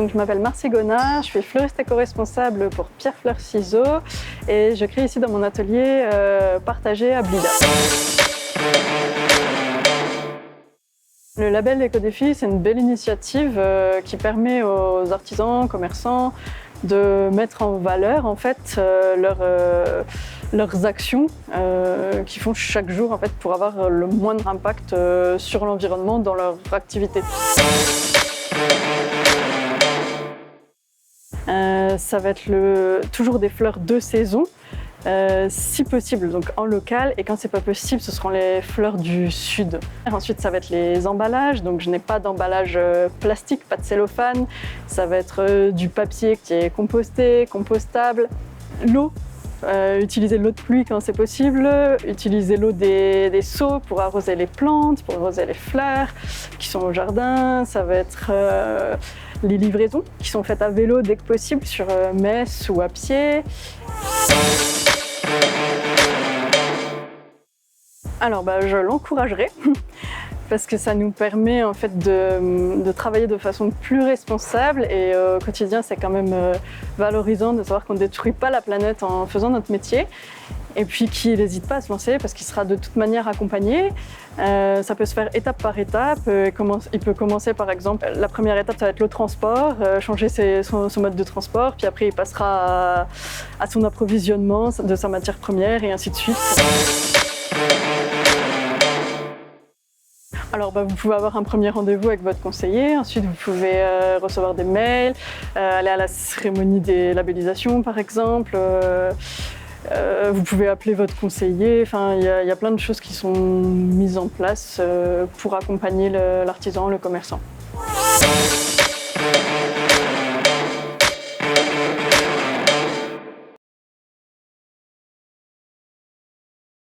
Donc, je m'appelle Marcie Gonard, je suis fleuriste éco-responsable pour Pierre Fleurs Ciseaux et je crée ici dans mon atelier partagé à Blida. Le label Éco-Défi, c'est une belle initiative qui permet aux artisans, commerçants de mettre en valeur en fait, leurs actions qu'ils font chaque jour en fait, pour avoir le moindre impact sur l'environnement dans leur activité. Ça va être toujours des fleurs de saison, si possible donc en local, et quand c'est pas possible ce seront les fleurs du sud. Ensuite ça va être les emballages, donc je n'ai pas d'emballage plastique, pas de cellophane, ça va être du papier qui est composté, compostable, l'eau. Utiliser l'eau de pluie quand c'est possible, utiliser l'eau des seaux pour arroser les plantes, pour arroser les fleurs qui sont au jardin. Ça va être les livraisons qui sont faites à vélo dès que possible sur Metz ou à pied. Alors je l'encouragerai parce que ça nous permet en fait de travailler de façon plus responsable et au quotidien c'est quand même valorisant de savoir qu'on ne détruit pas la planète en faisant notre métier, et puis qu'il n'hésite pas à se lancer parce qu'il sera de toute manière accompagné. Ça peut se faire étape par étape. Il peut commencer par exemple, la première étape ça va être le transport, changer son mode de transport, puis après il passera à son approvisionnement de sa matière première et ainsi de suite. Alors vous pouvez avoir un premier rendez-vous avec votre conseiller, ensuite vous pouvez recevoir des mails, aller à la cérémonie des labellisations par exemple, vous pouvez appeler votre conseiller, enfin il y a plein de choses qui sont mises en place pour accompagner l'artisan, le commerçant.